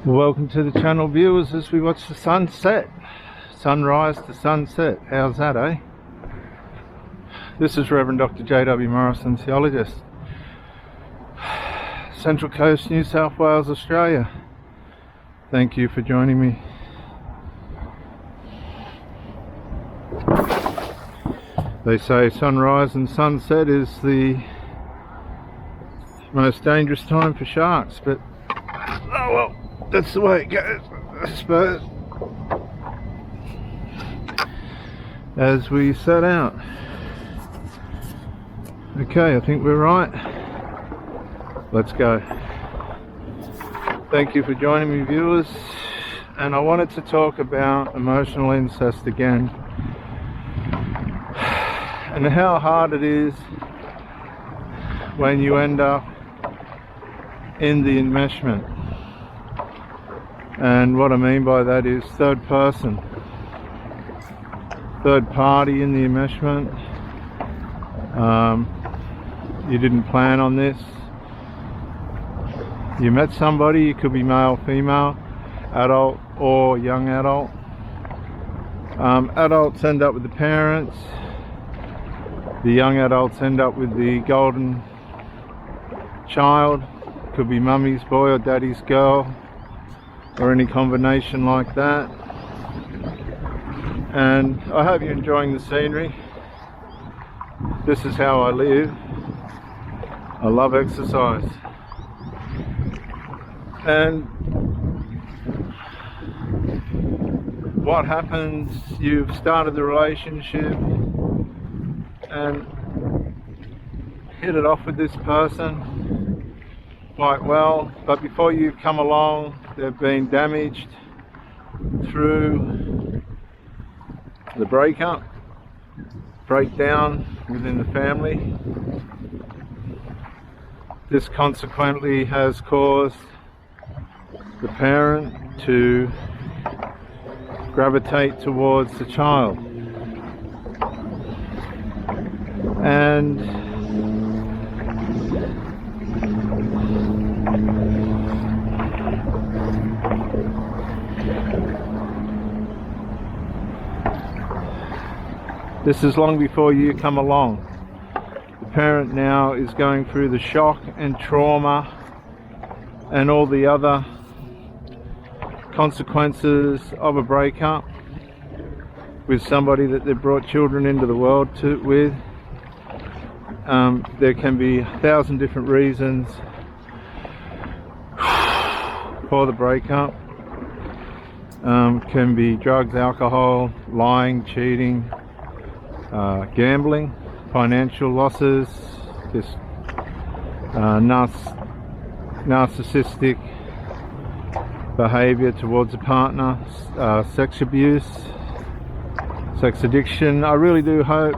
Welcome to the channel, viewers, as we watch the sunset. Sunrise to sunset. How's that, eh? This is Reverend Dr. J.W. Morrison, theologist. Central Coast, New South Wales, Australia. Thank you for joining me. They say sunrise and sunset is the most dangerous time for sharks, but oh well. That's the way it goes, I suppose. As we set out. Okay, I think we're right. Let's go. Thank you for joining me, viewers. And I wanted to talk about emotional incest again. And how hard it is when you end up in the enmeshment. And what I mean by that is third person, third party in the enmeshment. You didn't plan on this. You met somebody, it could be male, female, adult or young adult. Adults end up with the parents. The young adults end up with the golden child. Could be mummy's boy or daddy's girl, or any combination like that. And I hope you're enjoying the scenery. This is how I live. I love exercise. And what happens, you've started the relationship and hit it off with this person quite well, but before you come along, they've been damaged through the breakup, breakdown within the family. This consequently has caused the parent to gravitate towards the child. And this is long before you come along. The parent now is going through the shock and trauma and all the other consequences of a breakup with somebody that they've brought children into the world with. There can be 1,000 different reasons for the breakup. Can be drugs, alcohol, lying, cheating, gambling, financial losses, just narcissistic behavior towards a partner, sex abuse, sex addiction. I really do hope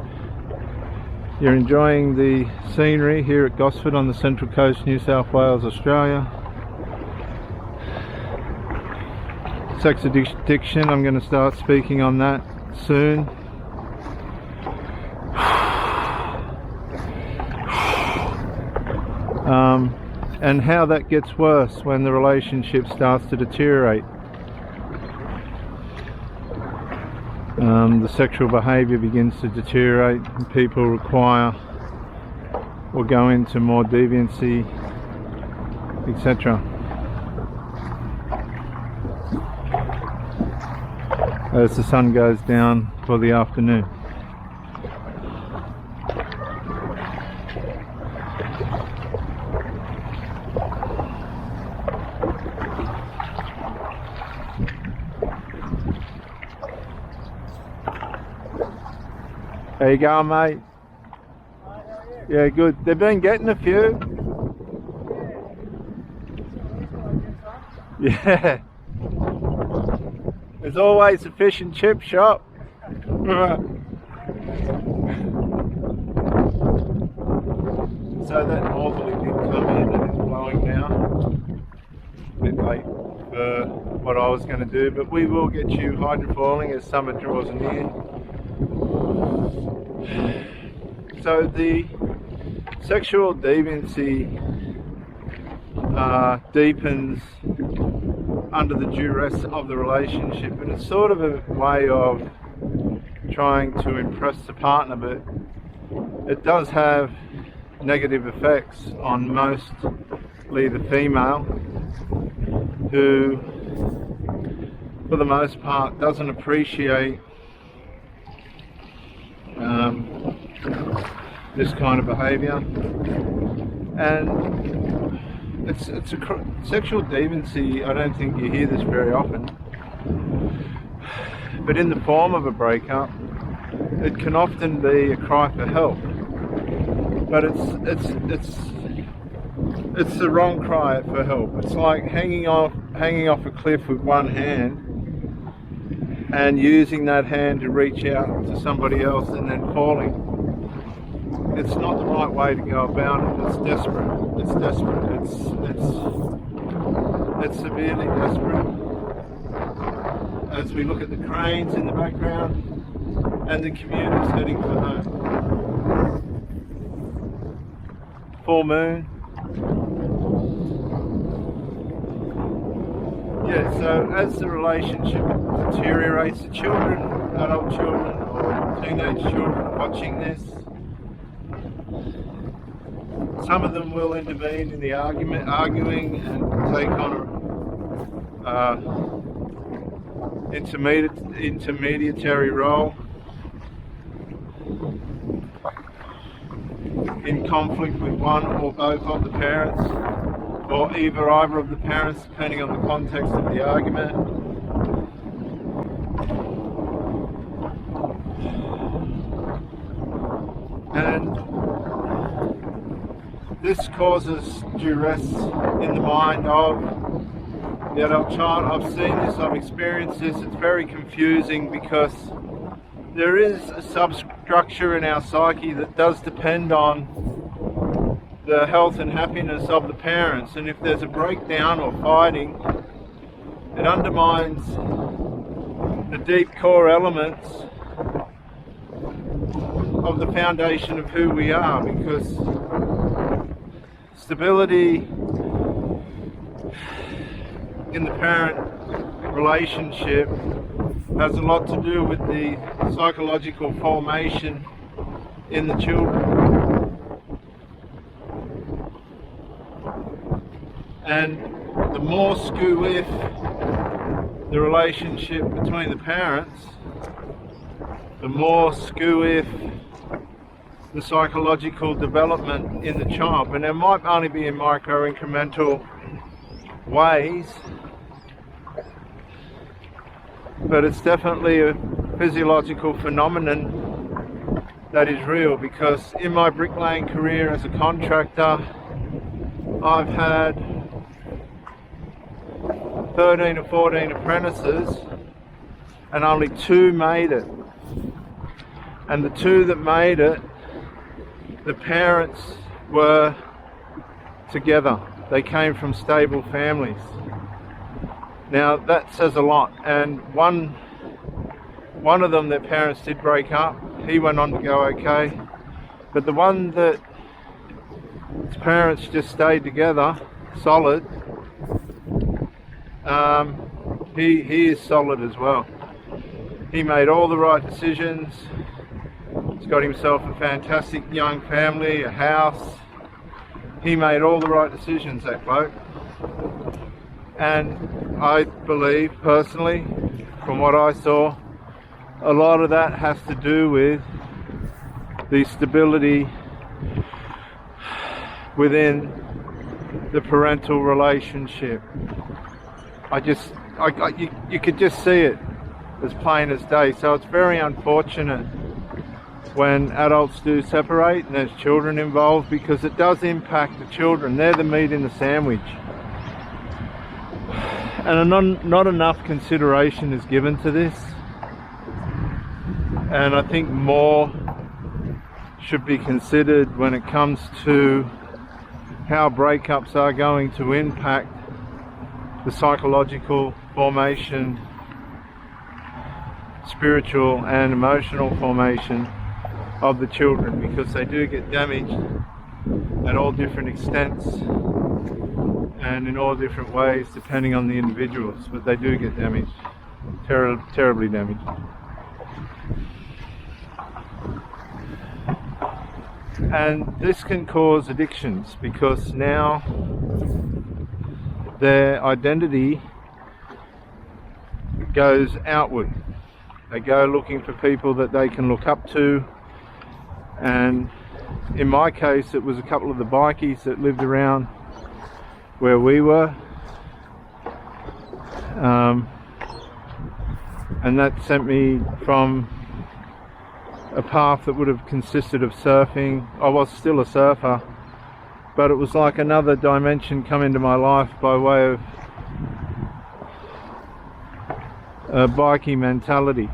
you're enjoying the scenery here at Gosford on the Central Coast, New South Wales, Australia. Sex addiction, I'm going to start speaking on that soon. And how that gets worse when the relationship starts to deteriorate. The sexual behaviour begins to deteriorate and people require or go into more deviancy, etc. As the sun goes down for the afternoon. How you going, mate? Yeah, good. They've been getting a few. Yeah. There's always a fish and chip shop. So that northerly did come in and is blowing now. A bit late for what I was going to do, but we will get you hydrofoiling as summer draws near. So the sexual deviancy deepens under the duress of the relationship, and it's sort of a way of trying to impress the partner, but it does have negative effects on mostly the female, who for the most part doesn't appreciate this kind of behaviour. And it's sexual deviancy. I don't think you hear this very often, but in the form of a breakup, it can often be a cry for help. But it's the wrong cry for help. It's like hanging off a cliff with one hand and using that hand to reach out to somebody else and then falling. It's not the right way to go about it. It's desperate. It's desperate. It's severely desperate. As we look at the cranes in the background and the commuters heading for home. Full moon. Yeah, so as the relationship deteriorates, the children, adult children or teenage children watching this, some of them will intervene in the arguing and take on a intermediary role in conflict with one or both of the parents, or either of the parents, depending on the context of the argument. And this causes duress in the mind of the adult child. I've seen this, I've experienced this. It's very confusing because there is a substructure in our psyche that does depend on the health and happiness of the parents, and if there's a breakdown or fighting, it undermines the deep core elements of the foundation of who we are, because stability in the parent relationship has a lot to do with the psychological formation in the children. And the more skew-if the relationship between the parents, the more skew-if the psychological development in the child. And it might only be in micro-incremental ways, but it's definitely a physiological phenomenon that is real, because in my bricklaying career as a contractor, I've had 13 or 14 apprentices and only 2 made it. And the 2 that made it, the parents were together. They came from stable families. Now that says a lot. And one of them, their parents did break up. He went on to go okay. But the one that his parents just stayed together, solid, he is solid as well. He made all the right decisions. He's got himself a fantastic young family, a house. He made all the right decisions, that bloke. And I believe, personally, from what I saw, a lot of that has to do with the stability within the parental relationship. You could just see it as plain as day. So it's very unfortunate when adults do separate and there's children involved, because it does impact the children. They're the meat in the sandwich. And not enough consideration is given to this. And I think more should be considered when it comes to how breakups are going to impact the psychological formation, spiritual and emotional formation of the children, because they do get damaged at all different extents and in all different ways depending on the individuals, but they do get damaged, terribly damaged. And this can cause addictions because now their identity goes outward. They go looking for people that they can look up to, and in my case it was a couple of the bikies that lived around where we were, and that sent me from a path that would have consisted of surfing. I was still a surfer, but it was like another dimension come into my life by way of a bikie mentality.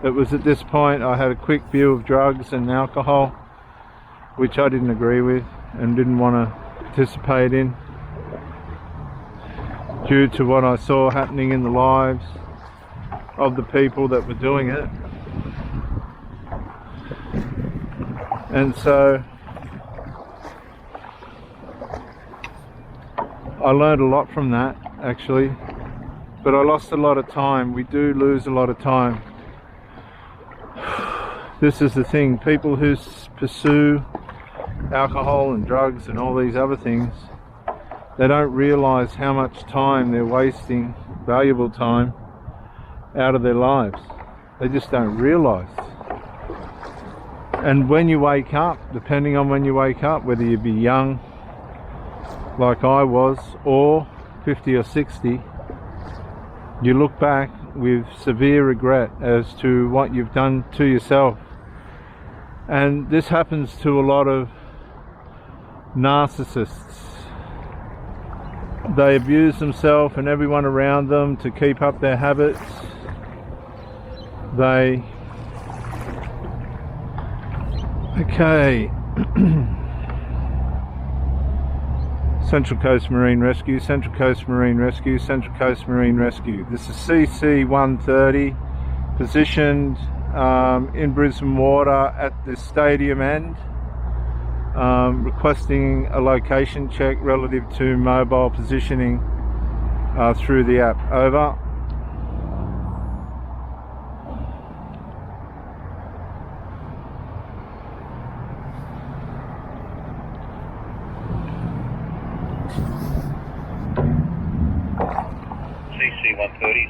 It was at this point I had a quick view of drugs and alcohol, which I didn't agree with and didn't want to participate in, due to what I saw happening in the lives of the people that were doing it. And so I learned a lot from that, actually, but I lost a lot of time. We do lose a lot of time. This is the thing, people who pursue alcohol and drugs and all these other things, they don't realize how much time they're wasting, valuable time, out of their lives. They just don't realize. And when you wake up, depending on when you wake up, whether you be young like I was or 50 or 60, you look back with severe regret as to what you've done to yourself. And this happens to a lot of narcissists. They abuse themselves and everyone around them to keep up their habits. Okay. Central Coast Marine Rescue, Central Coast Marine Rescue, Central Coast Marine Rescue. This is CC-130, positioned in Brisbane water at the stadium end, requesting a location check relative to mobile positioning through the app. Over.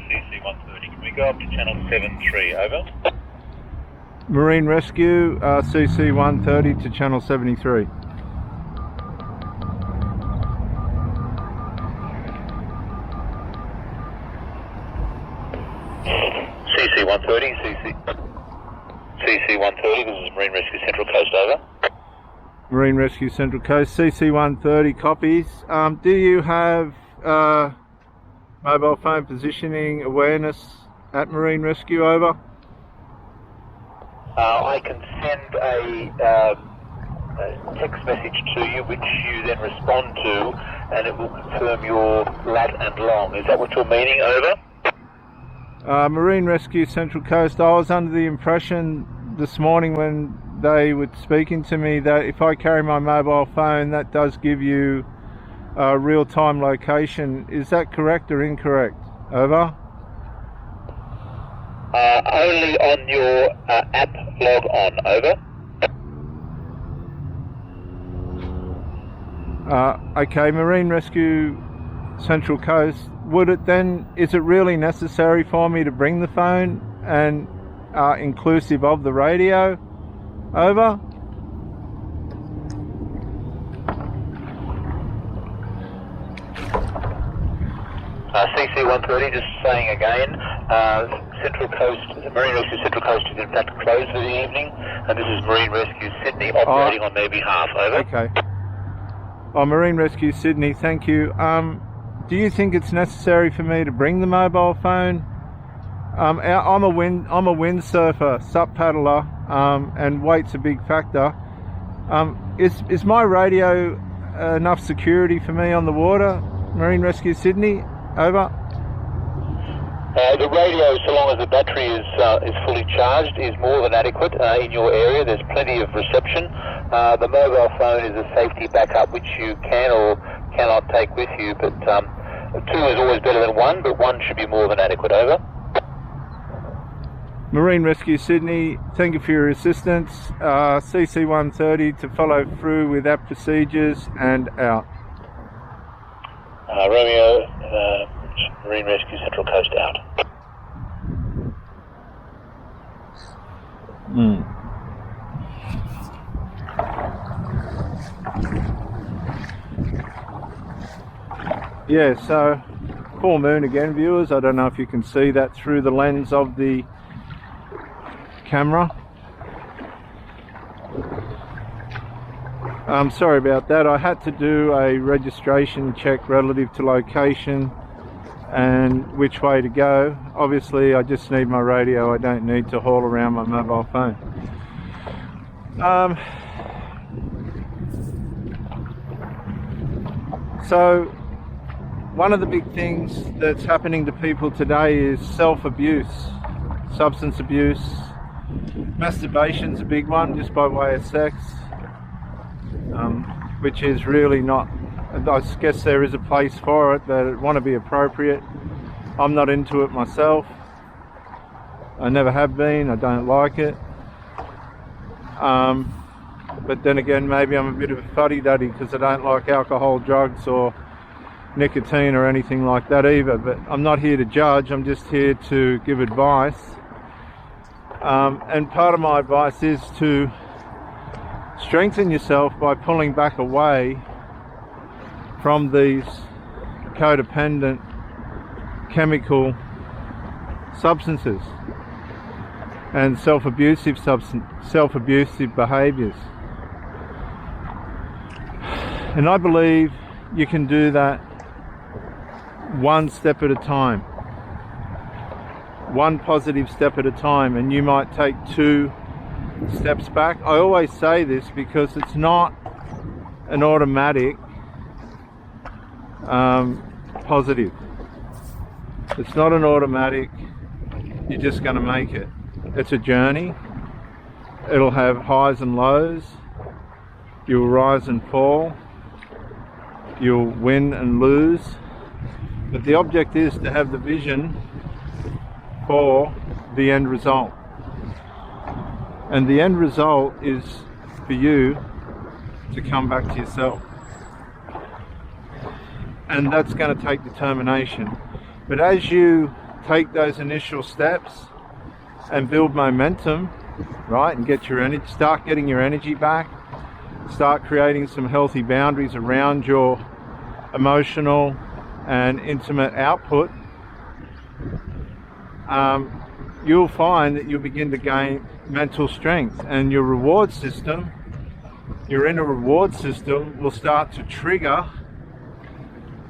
CC-130, can we go up to channel 73, over? Marine Rescue, CC-130 to channel 73. CC-130, CC-130, this is Marine Rescue Central Coast, over. Marine Rescue Central Coast, CC-130 copies. Do you have mobile phone positioning awareness at Marine Rescue, over? I can send a text message to you which you then respond to, and it will confirm your lat and long. Is that what you're meaning, over? Marine Rescue Central Coast, I was under the impression this morning when they were speaking to me that if I carry my mobile phone, that does give you real-time location. Is that correct or incorrect? Over. Only on your app log on, over. Okay, Marine Rescue Central Coast, is it really necessary for me to bring the phone and inclusive of the radio? Over. CC-130, just saying again, Central Coast, Marine Rescue Central Coast is in fact closed for the evening, and this is Marine Rescue Sydney operating on their behalf, over. Okay. Marine Rescue Sydney, thank you. Do you think it's necessary for me to bring the mobile phone? I'm a windsurfer, sup paddler, and weight's a big factor. Is my radio enough security for me on the water? Marine Rescue Sydney, over. The radio, so long as the battery is fully charged, is more than adequate in your area. There's plenty of reception. The mobile phone is a safety backup which you can or cannot take with you, but 2 is always better than 1, but 1 should be more than adequate. Over. Marine Rescue Sydney, thank you for your assistance. CC-130 to follow through with app procedures and out. Romeo, Marine Rescue Central Coast out. Yeah, so full moon again, viewers. I don't know if you can see that through the lens of the camera. I'm sorry about that. I had to do a registration check relative to location and which way to go. Obviously I just need my radio. I don't need to haul around my mobile phone. So one of the big things that's happening to people today is self-abuse, substance abuse. Masturbation's a big one, just by way of sex, which is really not, I guess there is a place for it, but it want to be appropriate. I'm not into it myself. I never have been. I don't like it. But then again, maybe I'm a bit of a fuddy-duddy because I don't like alcohol, drugs or nicotine or anything like that either. But I'm not here to judge. I'm just here to give advice. And part of my advice is to strengthen yourself by pulling back away from these codependent chemical substances and self-abusive behaviours. And I believe you can do that one step at a time, one positive step at a time, and you might take 2 steps back. I always say this because it's not an automatic positive. It's not an automatic, you're just going to make it. It's a journey. It'll have highs and lows. You'll rise and fall. You'll win and lose. But the object is to have the vision for the end result. And the end result is for you to come back to yourself. And that's going to take determination. But as you take those initial steps and build momentum, right, and get your energy, start getting your energy back, start creating some healthy boundaries around your emotional and intimate output, you'll find that you'll begin to gain mental strength, and your reward system, your inner reward system will start to trigger,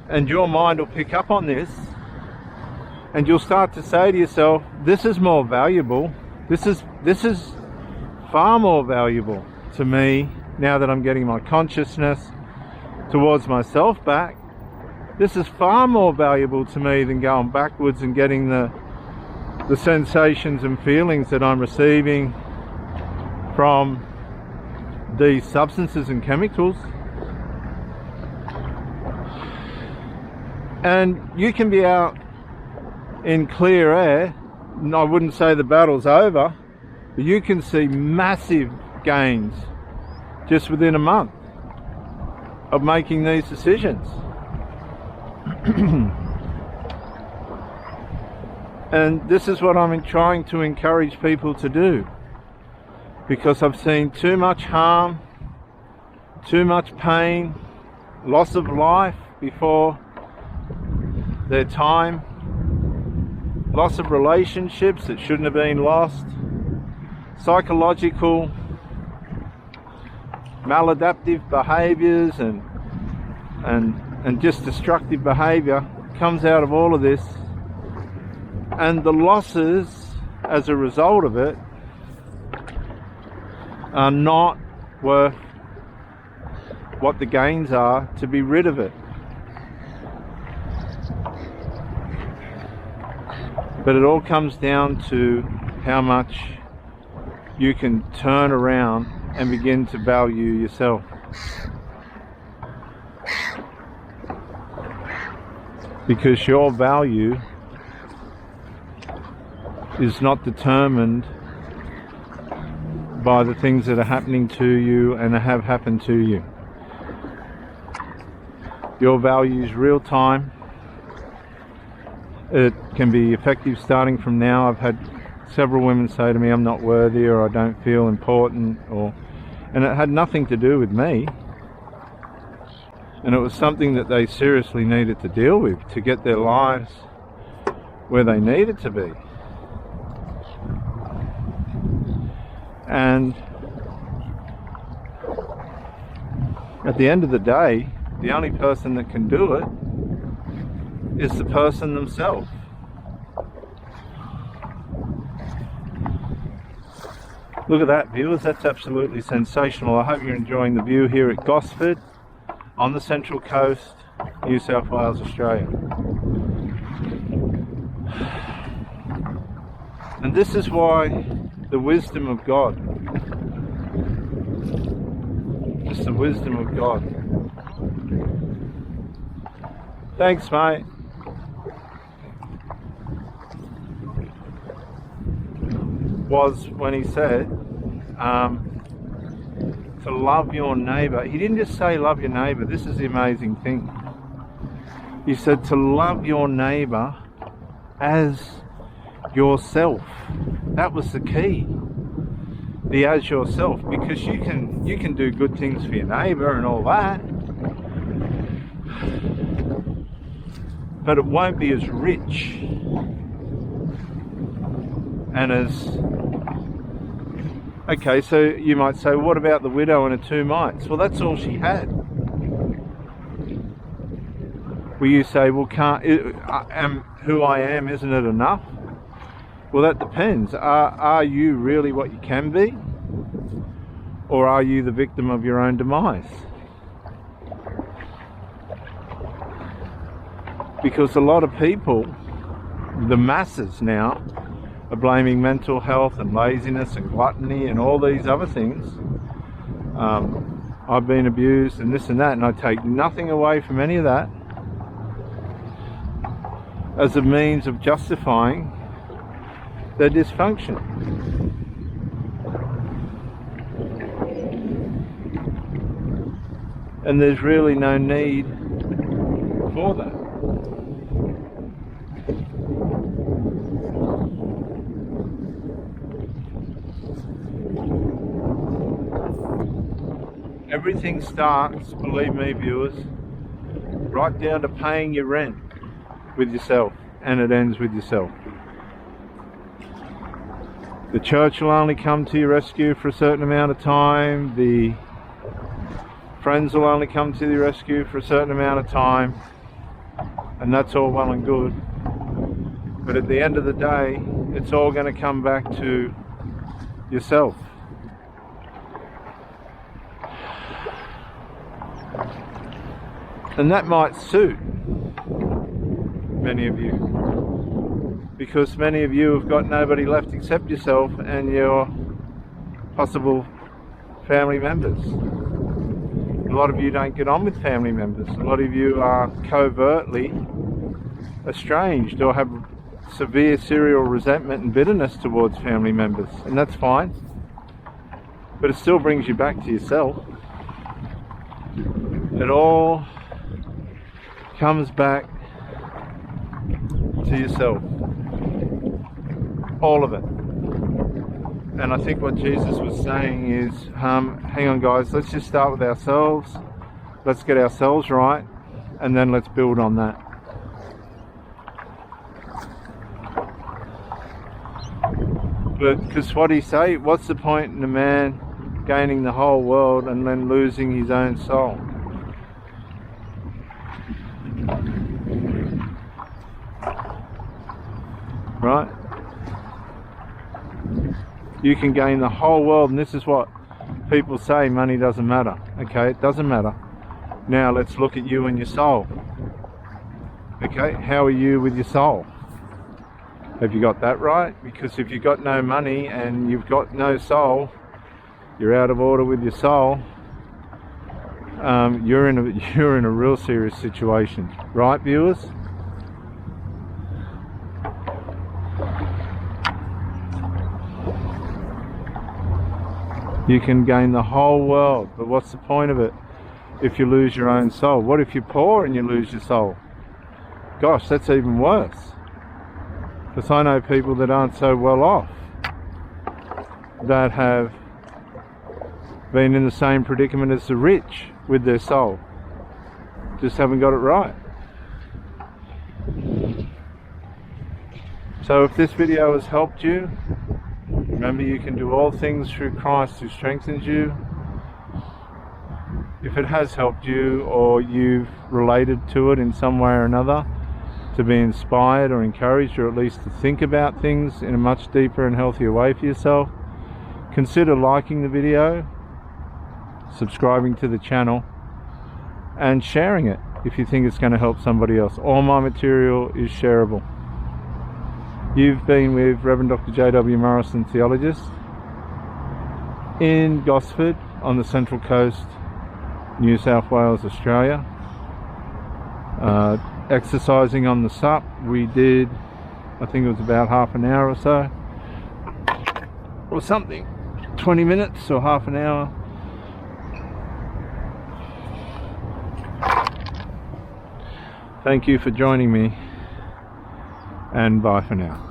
and your mind will pick up on this, and you'll start to say to yourself, this is more valuable, this is far more valuable to me now that I'm getting my consciousness towards myself back. This is far more valuable to me than going backwards and getting the sensations and feelings that I'm receiving from these substances and chemicals. And you can be out in clear air, and I wouldn't say the battle's over, but you can see massive gains just within a month of making these decisions. And this is what I'm trying to encourage people to do, because I've seen too much harm, too much pain, loss of life before their time, loss of relationships that shouldn't have been lost, psychological maladaptive behaviours and just destructive behaviour comes out of all of this, and the losses as a result of it are not worth what the gains are to be rid of it. But it all comes down to how much you can turn around and begin to value yourself. because your value is not determined by the things that are happening to you and have happened to you. Your value is real time. It can be effective starting from now. I've had several women say to me, I'm not worthy, or I don't feel important, and it had nothing to do with me. And it was something that they seriously needed to deal with to get their lives where they needed to be. And at the end of the day, the only person that can do it is the person themselves. Look at that, viewers, that's absolutely sensational. I hope you're enjoying the view here at Gosford on the Central Coast, New South Wales, Australia. And this is why the wisdom of God, just the wisdom of God. Thanks, mate. Was when he said to love your neighbour. He didn't just say love your neighbour. This is the amazing thing. He said to love your neighbour as yourself. That was the key. The as yourself, because you can do good things for your neighbour and all that, but it won't be as rich and as... Okay, so you might say, what about the widow and her 2 mites? Well, that's all she had. Will you say, well, who I am, isn't it enough? Well, that depends. Are you really what you can be? Or are you the victim of your own demise? Because a lot of people, the masses now, are blaming mental health and laziness and gluttony and all these other things. I've been abused and this and that, and I take nothing away from any of that as a means of justifying their dysfunction. And there's really no need for that. Everything starts, believe me, viewers, right down to paying your rent with yourself, and it ends with yourself. The church will only come to your rescue for a certain amount of time. The friends will only come to your rescue for a certain amount of time, and that's all well and good. But at the end of the day, it's all going to come back to yourself. And that might suit many of you, because many of you have got nobody left except yourself and your possible family members. A lot of you don't get on with family members. A lot of you are covertly estranged or have severe serial resentment and bitterness towards family members, and that's fine, but it still brings you back to yourself. It all comes back to yourself, all of it. And I think what Jesus was saying is, hang on guys, let's just start with ourselves, let's get ourselves right, and then let's build on that. But because what he say, what's the point in a man gaining the whole world and then losing his own soul? Right? You can gain the whole world, and this is what people say, money doesn't matter. Okay, it doesn't matter. Now let's look at you and your soul. Okay, how are you with your soul? Have you got that right? Because if you've got no money and you've got no soul, you're out of order with your soul. You're in a real serious situation, right, viewers? You can gain the whole world, but what's the point of it if you lose your own soul? What if you're poor and you lose your soul? Gosh, that's even worse. Because I know people that aren't so well off, that have been in the same predicament as the rich with their soul. Just haven't got it right. So if this video has helped you, remember you can do all things through Christ who strengthens you. If it has helped you, or you've related to it in some way or another, to be inspired or encouraged, or at least to think about things in a much deeper and healthier way for yourself, consider liking the video, subscribing to the channel, and sharing it if you think it's going to help somebody else. All my material is shareable. You've been with Reverend Dr. J.W. Morrison, theologist, in Gosford on the Central Coast, New South Wales, Australia. Exercising on the SUP. We did, I think it was about half an hour or so, or something, 20 minutes or half an hour. Thank you for joining me, and bye for now.